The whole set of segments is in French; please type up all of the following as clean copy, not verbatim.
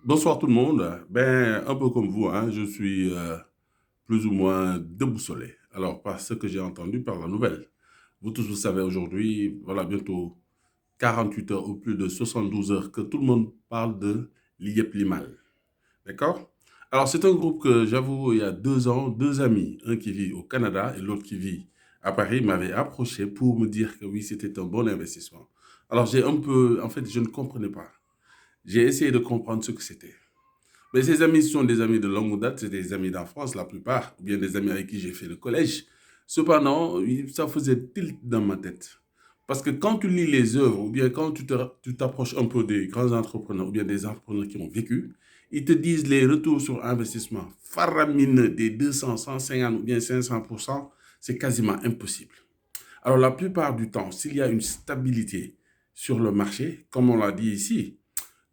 Bonsoir tout le monde. Ben, un peu comme vous, hein, je suis plus ou moins déboussolé. Alors, par ce que j'ai entendu par la nouvelle. Vous tous, vous savez aujourd'hui, voilà, bientôt 48 heures ou plus de 72 heures que tout le monde parle de l'IEP Limal. D'accord? Alors, c'est un groupe que, j'avoue, il y a 2 ans, deux amis, un qui vit au Canada et l'autre qui vit à Paris, m'avaient approché pour me dire que oui, c'était un bon investissement. Alors, j'ai un peu, en fait, je ne comprenais pas. J'ai essayé de comprendre ce que c'était. Mais ces amis sont des amis de longue date, c'est des amis d'enfance la plupart, ou bien des amis avec qui j'ai fait le collège. Cependant, ça faisait tilt dans ma tête. Parce que quand tu lis les œuvres, ou bien quand tu t'approches un peu des grands entrepreneurs, ou bien des entrepreneurs qui ont vécu, ils te disent les retours sur investissement faramineux des 200, 150 ou bien 500%, c'est quasiment impossible. Alors la plupart du temps, s'il y a une stabilité sur le marché, comme on l'a dit ici,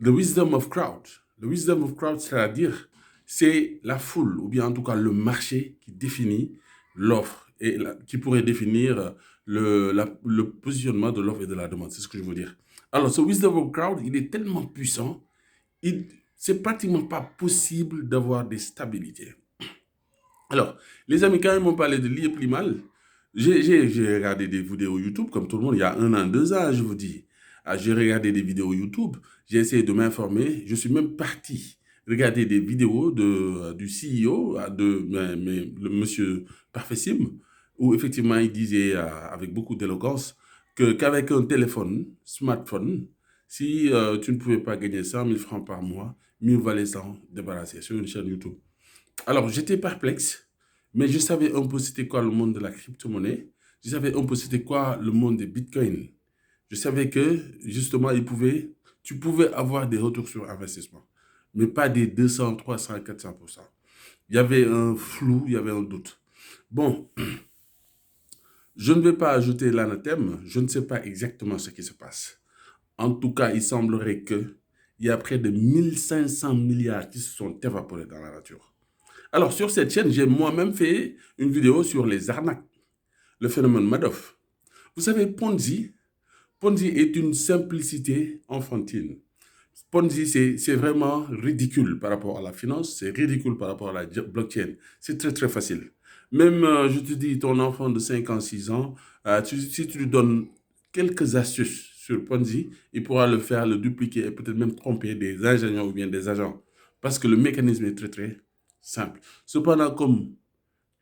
The wisdom of crowd. Le wisdom of crowd, c'est-à-dire, c'est la foule, ou bien en tout cas le marché qui définit l'offre et qui pourrait définir le positionnement de l'offre et de la demande. C'est ce que je veux dire. Alors, ce wisdom of crowd, il est tellement puissant, c'est pratiquement pas possible d'avoir des stabilités. Alors, les amis, quand ils m'ont parlé de l'IE plus mal, j'ai regardé des vidéos YouTube, comme tout le monde, il y a 1 an, 2 ans, je vous dis. Ah, j'ai regardé des vidéos YouTube, j'ai essayé de m'informer, je suis même parti regarder des vidéos du CEO, le monsieur Parfessim, où effectivement il disait avec beaucoup d'éloquence qu'avec un téléphone, smartphone, si tu ne pouvais pas gagner 100 000 francs par mois, mieux valait s'en débarrasser sur une chaîne YouTube. Alors, j'étais perplexe, mais je savais un peu c'était quoi le monde de la crypto-monnaie. Je savais un peu c'était quoi le monde des bitcoins. Je savais que, justement, tu pouvais avoir des retours sur investissement, mais pas des 200, 300, 400%. Il y avait un flou, il y avait un doute. Bon, je ne vais pas ajouter l'anathème, je ne sais pas exactement ce qui se passe. En tout cas, il semblerait qu'il y a près de 1500 milliards qui se sont évaporés dans la nature. Alors, sur cette chaîne, j'ai moi-même fait une vidéo sur les arnaques, le phénomène Madoff. Vous savez, Ponzi est une simplicité enfantine. Ponzi, c'est vraiment ridicule par rapport à la finance, c'est ridicule par rapport à la blockchain. C'est très, très facile. Même, je te dis, ton enfant de 5 ans, 6 ans, si tu lui donnes quelques astuces sur Ponzi, il pourra le faire, le dupliquer et peut-être même tromper des ingénieurs ou bien des agents. Parce que le mécanisme est très, très simple. Cependant, comme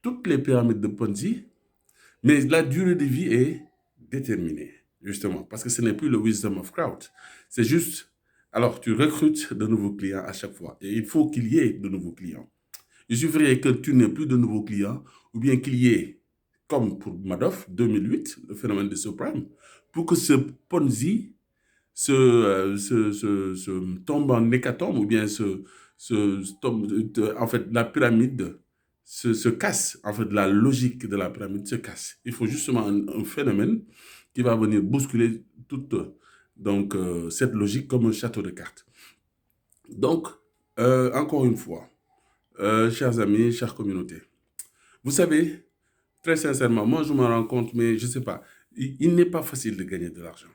toutes les pyramides de Ponzi, mais la durée de vie est déterminée, justement, parce que ce n'est plus le wisdom of crowd. C'est juste, alors tu recrutes de nouveaux clients à chaque fois. Et il faut qu'il y ait de nouveaux clients. Il suffirait que tu n'aies plus de nouveaux clients, ou bien qu'il y ait, comme pour Madoff, 2008, le phénomène de subprime, pour que ce Ponzi se tombe en hécatombe, ou bien en fait, la pyramide se casse. En fait, la logique de la pyramide se casse. Il faut justement un phénomène qui va venir bousculer toute cette logique comme un château de cartes. Donc, encore une fois, chers amis, chères communautés, vous savez, très sincèrement, moi je me rends compte, mais je ne sais pas, il n'est pas facile de gagner de l'argent.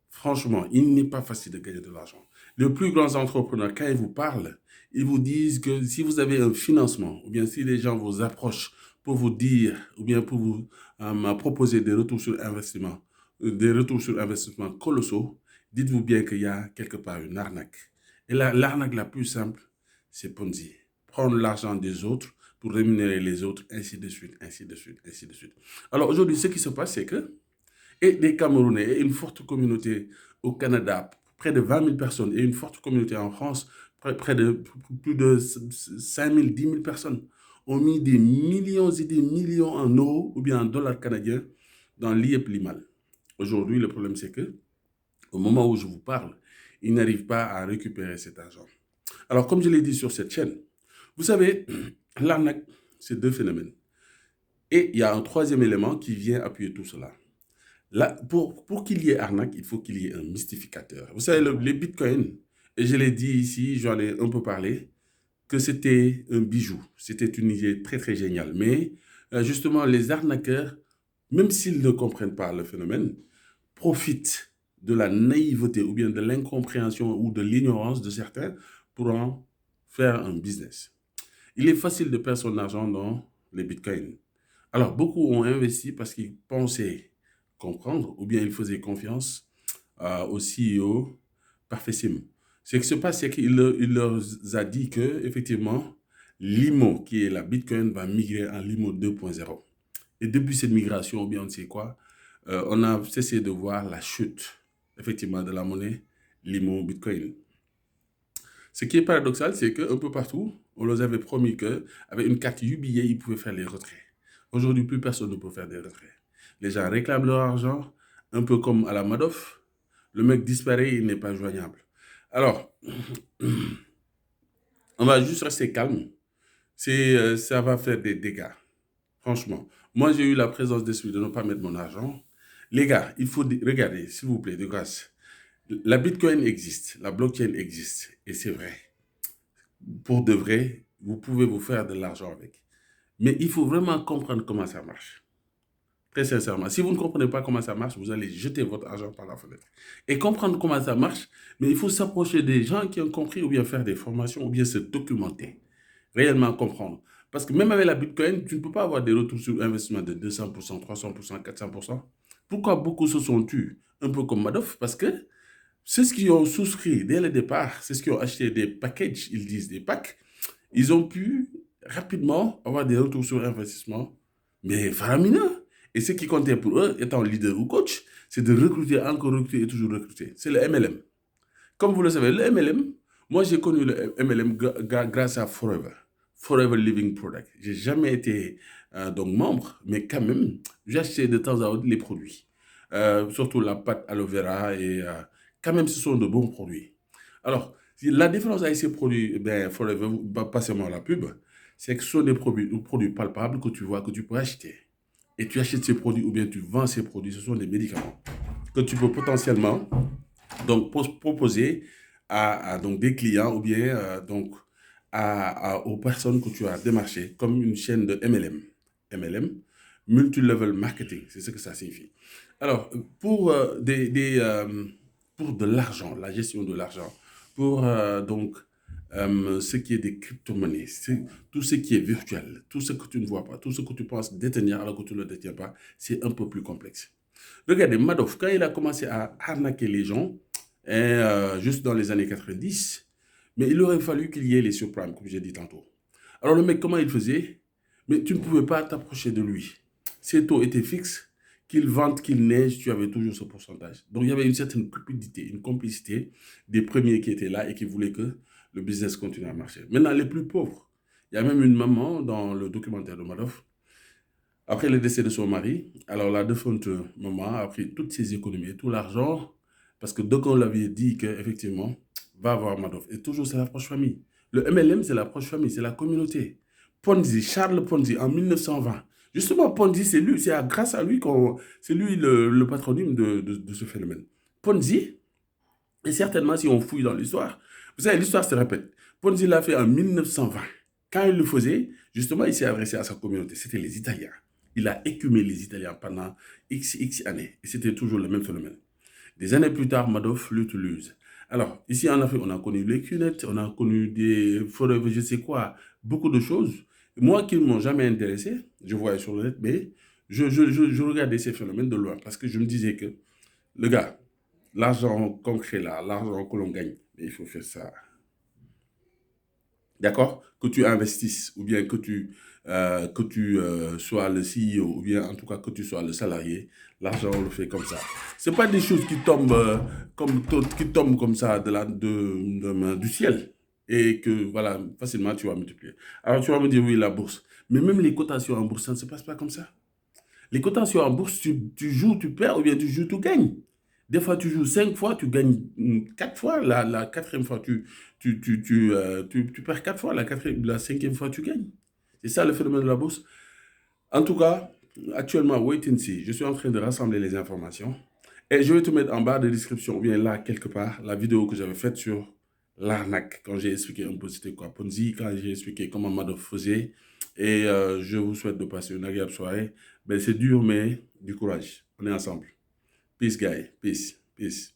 Franchement, il n'est pas facile de gagner de l'argent. Les plus grands entrepreneurs, quand ils vous parlent, ils vous disent que si vous avez un financement, ou bien si les gens vous approchent pour vous dire, ou bien pour vous proposer des retours sur investissement, colossaux, dites-vous bien qu'il y a quelque part une arnaque. Et l'arnaque la plus simple, c'est Ponzi. Prendre l'argent des autres pour rémunérer les autres, ainsi de suite, ainsi de suite, ainsi de suite. Alors aujourd'hui, ce qui se passe, c'est que et des Camerounais et une forte communauté au Canada, près de 20 000 personnes, et une forte communauté en France, près de plus de 5 000, 10 000 personnes, ont mis des millions et des millions en euros ou bien en dollars canadiens dans l'IEP Limal. Aujourd'hui, le problème, c'est que au moment où je vous parle, ils n'arrivent pas à récupérer cet argent. Alors, comme je l'ai dit sur cette chaîne, vous savez, l'arnaque, c'est deux phénomènes. Et il y a un troisième élément qui vient appuyer tout cela. Là, pour qu'il y ait arnaque, il faut qu'il y ait un mystificateur. Vous savez, les bitcoins, et je l'ai dit ici, j'en ai un peu parlé, que c'était un bijou. C'était une idée très, très géniale. Mais justement, les arnaqueurs, même s'ils ne comprennent pas le phénomène, profitent de la naïveté ou bien de l'incompréhension ou de l'ignorance de certains pour en faire un business. Il est facile de perdre son argent dans les bitcoins. Alors, beaucoup ont investi parce qu'ils pensaient comprendre ou bien ils faisaient confiance au CEO Parfaisim. Ce qui se passe, c'est qu'il leur a dit que, effectivement, l'IMO, qui est la Bitcoin, va migrer en l'IMO 2.0. Et depuis cette migration, ou bien on ne sait quoi, on a cessé de voir la chute, effectivement, de la monnaie l'IMO Bitcoin. Ce qui est paradoxal, c'est qu'un peu partout, on leur avait promis qu'avec une carte UBA, ils pouvaient faire les retraits. Aujourd'hui, plus personne ne peut faire des retraits. Les gens réclament leur argent, un peu comme à la Madoff. Le mec disparaît, il n'est pas joignable. Alors, on va juste rester calme. Ça va faire des dégâts. Franchement. Moi, j'ai eu la présence d'esprit de ne pas mettre mon argent. Les gars, il faut regarder, s'il vous plaît, de grâce. La Bitcoin existe, la blockchain existe, et c'est vrai. Pour de vrai, vous pouvez vous faire de l'argent avec. Mais il faut vraiment comprendre comment ça marche. Très sincèrement, si vous ne comprenez pas comment ça marche, vous allez jeter votre argent par la fenêtre. Et comprendre comment ça marche, mais il faut s'approcher des gens qui ont compris ou bien faire des formations ou bien se documenter. Réellement comprendre. Parce que même avec la Bitcoin, tu ne peux pas avoir des retours sur investissement de 200%, 300%, 400%. Pourquoi beaucoup se sont tus? Un peu comme Madoff, parce que ceux qui ont souscrit dès le départ, ceux qui ont acheté des packages, ils disent des packs, ils ont pu rapidement avoir des retours sur investissement, mais faramineux. Et ce qui comptait pour eux, étant leader ou coach, c'est de recruter, encore recruter et toujours recruter. C'est le MLM. Comme vous le savez, le MLM, moi j'ai connu le MLM grâce à Forever. Forever Living Product. J'ai jamais été donc membre, mais quand même, j'achetais de temps à autre les produits. Surtout la pâte aloe vera et quand même ce sont de bons produits. Alors, la différence avec ces produits, ben, Forever, pas seulement la pub, c'est que ce sont des produits palpables que tu vois, que tu peux acheter. Et tu achètes ces produits ou bien tu vends ces produits, ce sont des médicaments que tu peux potentiellement donc proposer donc des clients ou bien aux personnes que tu as démarchées comme une chaîne de MLM. MLM, Multi-Level Marketing, c'est ce que ça signifie. Alors, pour de l'argent, la gestion de l'argent, pour ce qui est des crypto-monnaies, tout ce qui est virtuel, tout ce que tu ne vois pas, tout ce que tu penses détenir alors que tu ne le détiens pas, c'est un peu plus complexe. Regardez, Madoff, quand il a commencé à arnaquer les gens, juste dans les années 90, mais il aurait fallu qu'il y ait les subprimes, comme j'ai dit tantôt. Alors le mec, comment il faisait? Mais tu ne pouvais pas t'approcher de lui. Ses taux étaient fixes, qu'il vente, qu'il neige, tu avais toujours ce pourcentage. Donc il y avait une certaine cupidité, une complicité des premiers qui étaient là et qui voulaient que le business continue à marcher. Maintenant, les plus pauvres, il y a même une maman dans le documentaire de Madoff. Après le décès de son mari, alors la défunte maman a pris toutes ses économies, tout l'argent, parce que donc on l'avait dit qu'effectivement, va avoir Madoff. Et toujours, c'est l'approche famille. Le MLM, c'est l'approche famille, c'est la communauté. Ponzi, Charles Ponzi, en 1920. Justement, Ponzi, c'est grâce à lui c'est lui le patronyme de ce phénomène. Ponzi, et certainement si on fouille dans l'histoire, vous savez, l'histoire se répète. Ponzi l'a fait en 1920. Quand il le faisait, justement, il s'est adressé à sa communauté. C'était les Italiens. Il a écumé les Italiens pendant X années. Et c'était toujours le même phénomène. Des années plus tard, Madoff l'utilise. Alors, ici en Afrique, on a connu les cunettes, on a connu des forever, je sais quoi, beaucoup de choses. Moi qui ne m'ont jamais intéressé, je voyais sur le net, mais je regardais ces phénomènes de loin parce que je me disais que, le gars, l'argent concret là, l'argent que l'on gagne, il faut faire ça. D'accord? Que tu investisses ou bien que tu sois le CEO ou bien en tout cas que tu sois le salarié, l'argent on le fait comme ça. Ce pas des choses qui tombent comme ça du ciel et que voilà, facilement tu vas multiplier. Alors tu vas me dire oui, la bourse. Mais même les cotations en bourse, ça ne se passe pas comme ça. Les cotations en bourse, tu joues, tu perds ou bien tu joues, tu gagnes. Des fois, tu joues 5 fois, tu gagnes 4 fois. La quatrième fois, tu perds 4 fois. La cinquième fois, tu gagnes. C'est ça le phénomène de la bourse. En tout cas, actuellement, wait and see. Je suis en train de rassembler les informations. Et je vais te mettre en barre de description, ou bien là, quelque part, la vidéo que j'avais faite sur l'arnaque, quand j'ai expliqué un peu c'était quoi Ponzi, quand j'ai expliqué comment Madoff faisait. Et je vous souhaite de passer une agréable soirée. Ben, c'est dur, mais du courage. On est ensemble. Peace, guys. Peace. Peace.